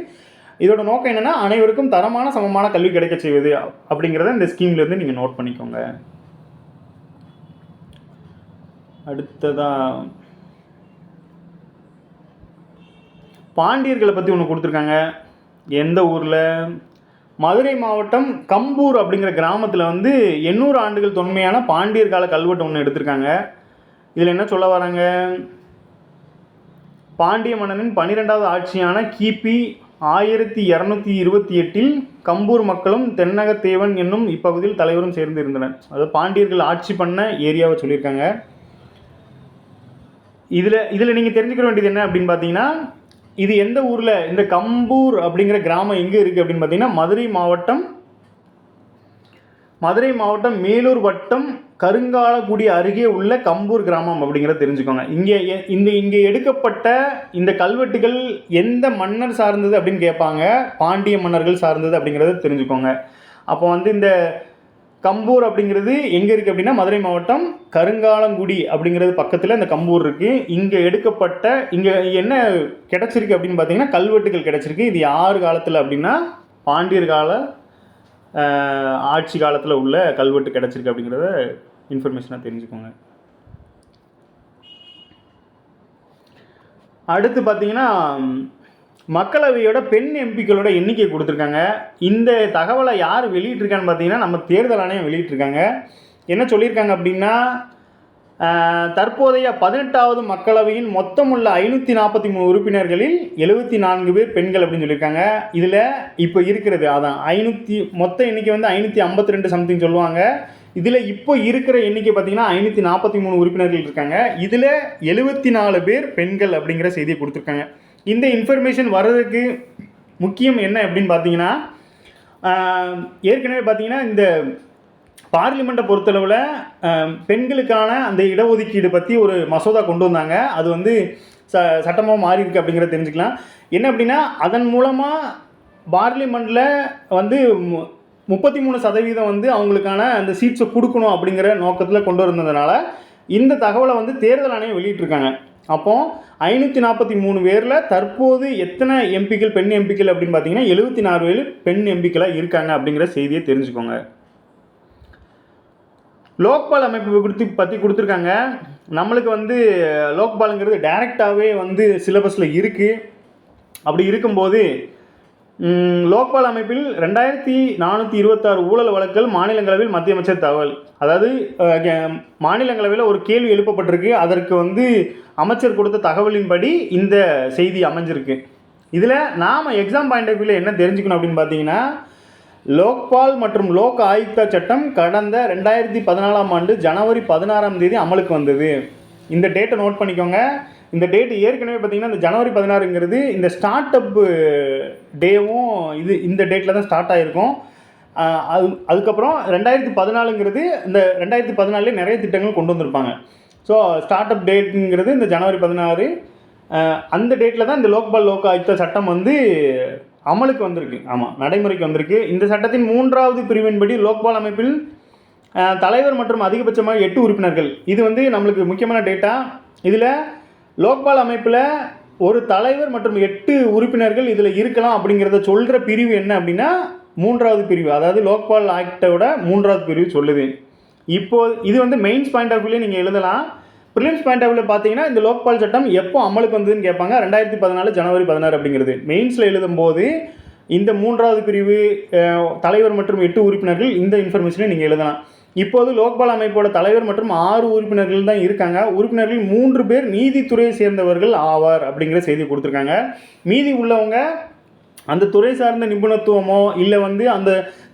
இதோட நோக்கம் என்னென்னா அனைவருக்கும் தரமான சமமான கல்வி கிடைக்க செய்வது அப்படிங்கிறத இந்த ஸ்கீம்லேருந்து நீங்கள் நோட் பண்ணிக்கோங்க. அடுத்ததாக பாண்டியர்களை பற்றி ஒன்று கொடுத்துருக்காங்க. எந்த ஊரில்? மதுரை மாவட்டம் கம்பூர் அப்படிங்கிற கிராமத்தில் வந்து 800 ஆண்டுகள் தொன்மையான பாண்டியர் கால கல்வெட்டு ஒன்று எடுத்திருக்காங்க. இதில் என்ன சொல்ல வராங்க, பாண்டிய மன்னனின் 12வது ஆட்சியான கிபி 1228 கம்பூர் மக்களும் தென்னகத்தேவன் என்னும் இப்பகுதியில் தலைவரும் சேர்ந்து இருந்தனர். அதாவது பாண்டியர்கள் ஆட்சி பண்ண ஏரியாவை சொல்லியிருக்காங்க. இதில் நீங்கள் தெரிஞ்சுக்க வேண்டியது என்ன அப்படின்னு பார்த்தீங்கன்னா, இது எந்த ஊரில், இந்த கம்பூர் அப்படிங்கிற கிராமம் எங்கே இருக்குது அப்படின்னு பார்த்தீங்கன்னா மதுரை மாவட்டம் மதுரை மாவட்டம் மேலூர் வட்டம் கருங்காலக்குடி அருகே உள்ள கம்பூர் கிராமம் அப்படிங்கிறத தெரிஞ்சுக்கோங்க. இங்கே எடுக்கப்பட்ட இந்த கல்வெட்டுகள் எந்த மன்னர் சார்ந்தது அப்படின்னு கேட்பாங்க. பாண்டிய மன்னர்கள் சார்ந்தது அப்படிங்கிறத தெரிஞ்சுக்கோங்க. அப்போ வந்து இந்த கம்பூர் அப்படிங்கிறது எங்கே இருக்குது அப்படின்னா மதுரை மாவட்டம் கருங்காலங்குடி அப்படிங்கிறது பக்கத்தில் இந்த கம்பூர் இருக்குது. இங்கே எடுக்கப்பட்ட இங்கே என்ன கிடச்சிருக்கு அப்படின்னு பார்த்தீங்கன்னா கல்வெட்டுகள் கிடச்சிருக்கு. இது யார் காலத்தில் அப்படின்னா பாண்டியர் கால ஆட்சி காலத்தில் உள்ள கல்வெட்டு கிடச்சிருக்கு அப்படிங்கிறத இன்ஃபர்மேஷனாக தெரிஞ்சுக்கோங்க. அடுத்து பார்த்தீங்கன்னா மக்களவையோட பெண் எம்பிக்களோட எண்ணிக்கை கொடுத்துருக்காங்க. இந்த தகவலை யார் வெளியிட்டிருக்கான்னு பார்த்தீங்கன்னா நம்ம தேர்தல் ஆணையம் வெளியிட்டிருக்காங்க. என்ன சொல்லியிருக்காங்க அப்படின்னா தற்போதைய 18வது மக்களவையின் மொத்தமுள்ள 543 உறுப்பினர்களில் 74 பேர் பெண்கள் அப்படின்னு சொல்லியிருக்காங்க. இதில் இப்போ இருக்கிறது அதான் மொத்த எண்ணிக்கை வந்து 552 சம்திங் சொல்லுவாங்க. இதில் இப்போ இருக்கிற எண்ணிக்கை பார்த்தீங்கன்னா 543 உறுப்பினர்கள் இருக்காங்க. இதில் 74 பேர் பெண்கள் அப்படிங்கிற செய்தியை கொடுத்துருக்காங்க. இந்த இன்ஃபர்மேஷன் வர்றதுக்கு முக்கியம் என்ன அப்படின்னு பார்த்தீங்கன்னா ஏற்கனவே பார்த்தீங்கன்னா இந்த பார்லிமெண்ட்டை பொறுத்தளவில் பெண்களுக்கான அந்த இடஒதுக்கீடு பற்றி ஒரு மசோதா கொண்டு வந்தாங்க. அது வந்து சட்டமாக மாறி இருக்கு அப்படிங்கிறத தெரிஞ்சுக்கலாம். என்ன அப்படின்னா அதன் மூலமாக பார்லிமெண்ட்டில் வந்து 33% வந்து அவங்களுக்கான அந்த சீட்ஸை கொடுக்கணும் அப்படிங்கிற நோக்கத்தில் கொண்டு வந்ததுனால இந்த தகவலை வந்து தேர்தல் ஆணையம் வெளியிட்டிருக்காங்க. அப்போ 543 பேரில் தற்போது எத்தனை எம்பிக்கள் பெண் எம்பிக்கள் அப்படின்னு பார்த்தீங்கன்னா 74 பேர் பெண் எம்பிக்களாக இருக்காங்க அப்படிங்கிற செய்தியை தெரிஞ்சுக்கோங்க. லோக்பால் அமைப்பு பற்றி கொடுத்துருக்காங்க. நம்மளுக்கு வந்து லோக்பாலுங்கிறது டைரெக்டாகவே வந்து சிலபஸில் இருக்குது. அப்படி இருக்கும்போது லோக்பால் அமைப்பில் 2426 ஊழல் வழக்குகள் மாநிலங்களவையில் மத்திய அமைச்சர் தகவல். அதாவது மாநிலங்களவையில் ஒரு கேள்வி எழுப்பப்பட்டிருக்கு. அதற்கு வந்து அமைச்சர் கொடுத்த தகவலின்படி இந்த செய்தி அமைஞ்சிருக்கு. இதில் நாம் எக்ஸாம் பாயிண்ட் ஆஃப் வியூவில் என்ன தெரிஞ்சுக்கணும் அப்படின்னு பார்த்தீங்கன்னா லோக்பால் மற்றும் லோக் ஆயுக்தா சட்டம் கடந்த 2014ஆம் ஆண்டு ஜனவரி 16ஆம் தேதி அமலுக்கு வந்தது. இந்த டேட்டை நோட் பண்ணிக்கோங்க. இந்த டேட்டு ஏற்கனவே பார்த்திங்கன்னா இந்த ஜனவரி 16ங்கிறது இந்த ஸ்டார்ட் அப் டேவும் இந்த டேட்டில் தான் ஸ்டார்ட் ஆகிருக்கும். அதுக்கப்புறம் 2014ங்கிறது இந்த 2014 நிறைய திட்டங்கள் கொண்டு வந்திருப்பாங்க. ஸோ ஸ்டார்ட் அப் டேட்டுங்கிறது இந்த ஜனவரி 16 அந்த டேட்டில் தான் இந்த லோக்பால் லோக் ஆயுக்தா சட்டம் வந்து அமலுக்கு வந்திருக்கு. ஆமாம், நடைமுறைக்கு வந்திருக்கு. இந்த சட்டத்தின் 3வது பிரிவின்படி லோக்பால் அமைப்பில் தலைவர் மற்றும் அதிகபட்சமாக 8 உறுப்பினர்கள். இது வந்து நம்மளுக்கு முக்கியமான டேட்டா. இதில் லோக்பால் அமைப்பில் ஒரு தலைவர் மற்றும் 8 உறுப்பினர்கள் இதில் இருக்கலாம் அப்படிங்கிறத சொல்கிற பிரிவு என்ன அப்படின்னா 3வது பிரிவு. அதாவது லோக்பால் ஆக்டோட 3வது பிரிவு சொல்லுது. இப்போது இது வந்து மெயின்ஸ் பாயிண்ட் ஆஃப் வியூவில் நீங்கள் எழுதலாம். ப்ரிலிம்ஸ் பாயிண்ட் ஆஃப் வியூவில் பார்த்தீங்கன்னா இந்த லோக்பால் சட்டம் எப்போ அமலுக்கு வந்ததுன்னு கேட்பாங்க. 2014 ஜனவரி 16 அப்படிங்கிறது. மெயின்ஸில் எழுதும்போது இந்த 3வது பிரிவு தலைவர் மற்றும் 8 உறுப்பினர்கள் இந்த இன்ஃபர்மேஷனை நீங்கள் எழுதலாம். இப்போது லோக்பால் அமைப்போட தலைவர் மற்றும் 6 உறுப்பினர்கள் தான் இருக்காங்க. உறுப்பினர்கள் 3 பேர் நீதித்துறையை சேர்ந்தவர்கள் ஆவார் அப்படிங்கிற செய்தி கொடுத்துருக்காங்க. மீதி உள்ளவங்க அந்த துறை சார்ந்த நிபுணத்துவமோ இல்லை வந்து அந்த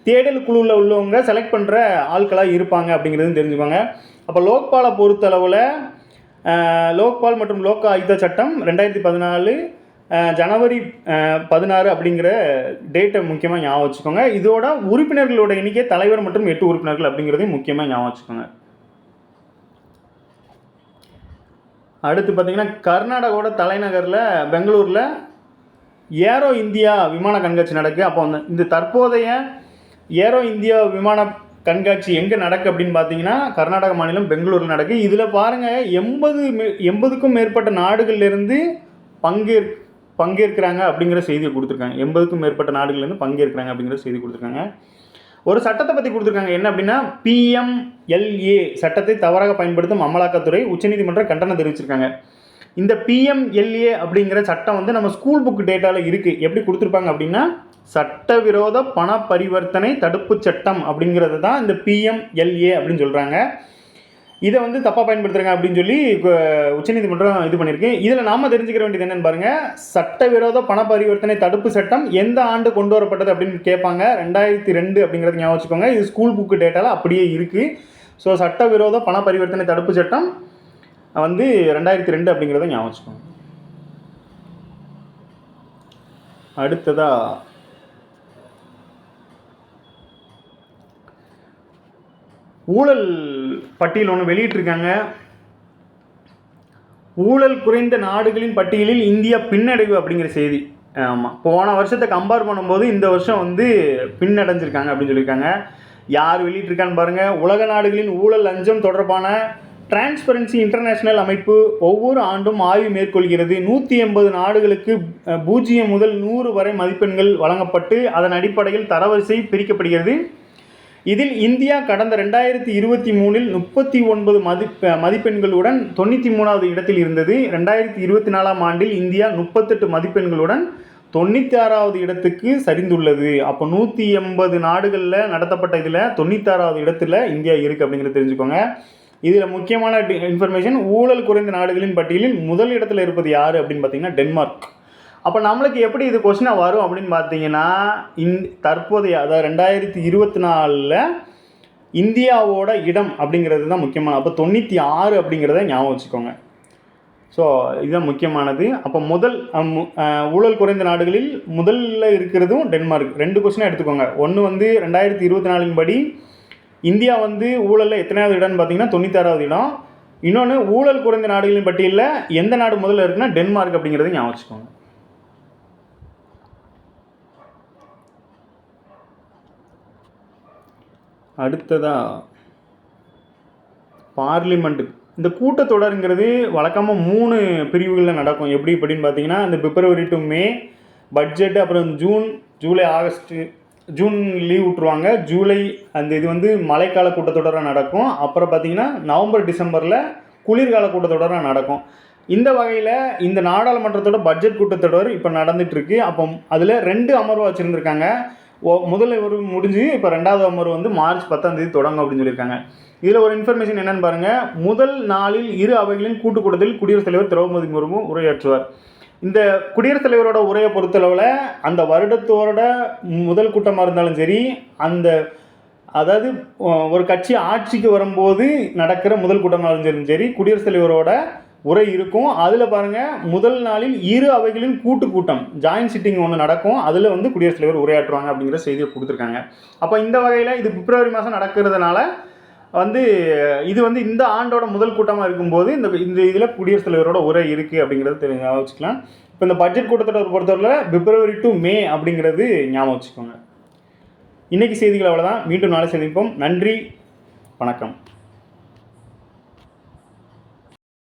தேடல் குழுவில் உள்ளவங்க செலக்ட் பண்ணுற ஆட்களாக இருப்பாங்க அப்படிங்கிறது தெரிஞ்சுக்கோங்க. அப்போ லோக்பாலை பொறுத்தளவில் லோக்பால் மற்றும் லோக் ஆயுக்தா சட்டம் 2014 ஜனவரி 16 அப்படிங்கிற டேட்டை முக்கியமாக ஞாபகம் வச்சுக்கோங்க. இதோட உறுப்பினர்களோட எண்ணிக்கை தலைவர் மற்றும் 8 உறுப்பினர்கள் அப்படிங்கிறதையும் முக்கியமாக ஞாபகம் வச்சுக்கோங்க. அடுத்து பார்த்திங்கன்னா கர்நாடகாவோட தலைநகரில் பெங்களூரில் ஏரோ இந்தியா விமான கண்காட்சி நடக்குது. அப்போ இந்த தற்போதைய ஏரோ இந்தியா விமான கண்காட்சி எங்கே நடக்கு அப்படின்னு பார்த்தீங்கன்னா கர்நாடக மாநிலம் பெங்களூரில் நடக்குது. இதில் பாருங்கள் 80க்கும் மேற்பட்ட நாடுகள்லேருந்து பங்கேற்கிறாங்க அப்படிங்கிற செய்தியை கொடுத்துருக்காங்க. 80க்கும் மேற்பட்ட நாடுகள்லேருந்து பங்கேற்கிறாங்க அப்படிங்கிற செய்தி கொடுத்துருக்காங்க. ஒரு சட்டத்தை பற்றி கொடுத்துருக்காங்க. என்ன அப்படின்னா PMLA சட்டத்தை தவறாக பயன்படுத்தும் அமலாக்கத்துறை உச்சநீதிமன்றம் கண்டனம் தெரிவிச்சிருக்காங்க. இந்த PMLA அப்படிங்கிற சட்டம் வந்து நம்ம ஸ்கூல் புக் டேட்டாவில் இருக்குது. எப்படி கொடுத்துருப்பாங்க அப்படின்னா சட்டவிரோத பண பரிவர்த்தனை தடுப்பு சட்டம் அப்படிங்கிறது தான் இந்த PMLA அப்படின்னு சொல்கிறாங்க. இதை வந்து தப்பாக பயன்படுத்துகிறாங்க அப்படின்னு சொல்லி உச்சநீதிமன்றம் இது பண்ணியிருக்கு. இதில் நாம் தெரிஞ்சுக்கிற வேண்டியது என்னென்னு பாருங்கள். சட்டவிரோத பண பரிவர்த்தனை தடுப்பு சட்டம் எந்த ஆண்டு கொண்டு வரப்பட்டது அப்படின்னு கேட்பாங்க. 2002 அப்படிங்கிறது ஞாபகம் வச்சுக்கோங்க. இது ஸ்கூல் புக்கு டேட்டாவில் அப்படியே இருக்குது. ஸோ சட்டவிரோத பண பரிவர்த்தனை தடுப்பு சட்டம் வந்து 2002 அப்படிங்கிறத ஞாபகம் வச்சுக்கோங்க. அடுத்ததாக ஊழல் பட்டியல் ஒன்று வெளியிட்டிருக்காங்க. ஊழல் குறைந்த நாடுகளின் பட்டியலில் இந்தியா பின்னடைவு அப்படிங்கிற செய்தி. ஆமாம், போன வருஷத்தை கம்பேர் பண்ணும்போது இந்த வருஷம் வந்து பின்னடைஞ்சிருக்காங்க அப்படின்னு சொல்லியிருக்காங்க. யார் வெளியிட்டிருக்கான்னு பாருங்கள். உலக நாடுகளின் ஊழல் லஞ்சம் தொடர்பான டிரான்ஸ்பரன்சி இன்டர்நேஷனல் அமைப்பு ஒவ்வொரு ஆண்டும் ஆய்வு மேற்கொள்கிறது. 180 நாடுகளுக்கு 0 முதல் 100 வரை மதிப்பெண்கள் வழங்கப்பட்டு அதன் அடிப்படையில் தரவரிசை பிரிக்கப்படுகிறது. இதில் இந்தியா கடந்த 2023 39 மதிப்பெண்களுடன் 93வது இடத்தில் இருந்தது. 2024 ஆண்டில் இந்தியா 38 மதிப்பெண்களுடன் 96வது இடத்துக்கு சரிந்துள்ளது. அப்போ 180 நாடுகளில் நடத்தப்பட்ட இதில் 96வது இடத்துல இந்தியா இருக்குது அப்படிங்கிறத தெரிஞ்சுக்கோங்க. இதில் முக்கியமான இன்ஃபர்மேஷன், ஊழல் குறைந்த நாடுகளின் பட்டியலில் முதல் இடத்துல இருப்பது யார் அப்படின்னு பார்த்தீங்கன்னா டென்மார்க். அப்போ நம்மளுக்கு எப்படி இது கொஸ்டினாக வரும் அப்படின்னு பார்த்தீங்கன்னா, தற்போதைய அதாவது 2024 இந்தியாவோட இடம் அப்படிங்கிறது தான் முக்கியமான. அப்போ 96 அப்படிங்கிறத ஞாபகம் வச்சுக்கோங்க. ஸோ இதுதான் முக்கியமானது. அப்போ முதல் ஊழல் குறைந்த நாடுகளில் முதல்ல இருக்கிறதும் டென்மார்க். 2 கொஸ்டினாக எடுத்துக்கோங்க. ஒன்று வந்து 2024 படி இந்தியா வந்து ஊழலில் எத்தனாவது இடம்னு பார்த்தீங்கன்னா 96வது இடம். இன்னொன்று ஊழல் குறைந்த நாடுகளின் பட்டியலில் எந்த நாடு முதல்ல இருக்குன்னா டென்மார்க் அப்படிங்கிறத ஞாபகம் வச்சுக்கோங்க. அடுத்ததாக பார்லிமெண்ட். இந்த கூட்டத்தொடருங்கிறது வழக்கமாக 3 பிரிவுகளில் நடக்கும். எப்படி அப்படின்னு பார்த்தீங்கன்னா, இந்த பிப்ரவரி டு மே பட்ஜெட்டு, அப்புறம் June, July, August, June leave விட்ருவாங்க. ஜூலை அந்த இது வந்து மழைக்கால கூட்டத்தொடராக நடக்கும். அப்புறம் பார்த்திங்கன்னா நவம்பர் டிசம்பரில் குளிர்கால கூட்டத்தொடராக நடக்கும். இந்த வகையில் இந்த நாடாளுமன்றத்தோட பட்ஜெட் கூட்டத்தொடர் இப்போ நடந்துகிட்ருக்கு. அப்போ அதில் 2 அமர்வு வச்சுருந்துருக்காங்க. முதல் அமர்வு முடிஞ்சு இப்போ 2வது அமர்வு வந்து மார்ச் 10 தொடங்கும் அப்படின்னு சொல்லியிருக்காங்க. இதில் ஒரு இன்ஃபர்மேஷன் என்னென்னு பாருங்கள். முதல் நாளில் இரு அவைகளின் கூட்டத்தில் குடியரசுத் தலைவர் திரௌபதி முர்மு உரையாற்றுவார். இந்த குடியரசுத் தலைவரோட உரையை பொறுத்தளவில் அந்த வருடத்தோட முதல் கூட்டமாக இருந்தாலும் சரி, அதாவது ஒரு கட்சி ஆட்சிக்கு வரும்போது நடக்கிற முதல் கூட்டமாக இருந்தாலும் சரி, குடியரசுத் தலைவரோட உரை இருக்கும். அதில் பாருங்கள், முதல் நாளில் இரு அவைகளின் கூட்டம் ஜாயின்ட் சிட்டிங் ஒன்று நடக்கும். அதில் வந்து குடியரசுத் தலைவர் உரையாற்றுவாங்க அப்படிங்கிற செய்தியை கொடுத்துருக்காங்க. அப்போ இந்த வகையில் இது பிப்ரவரி மாதம் நடக்கிறதுனால வந்து இது வந்து இந்த ஆண்டோட முதல் கூட்டமாக இருக்கும்போது இந்த இதில் குடியரசுத் தலைவரோட உரை இருக்குது அப்படிங்கிறது ஞாபகம் வச்சுக்கலாம். இப்போ இந்த பட்ஜெட் கூட்டத்தொடர் பொறுத்தவரை பிப்ரவரி டு மே அப்படிங்கிறது ஞாபகம் வச்சுக்கோங்க. இன்றைக்கி செய்திகள் அவ்வளோதான். மீண்டும் நாளை சந்திப்போம். நன்றி, வணக்கம்.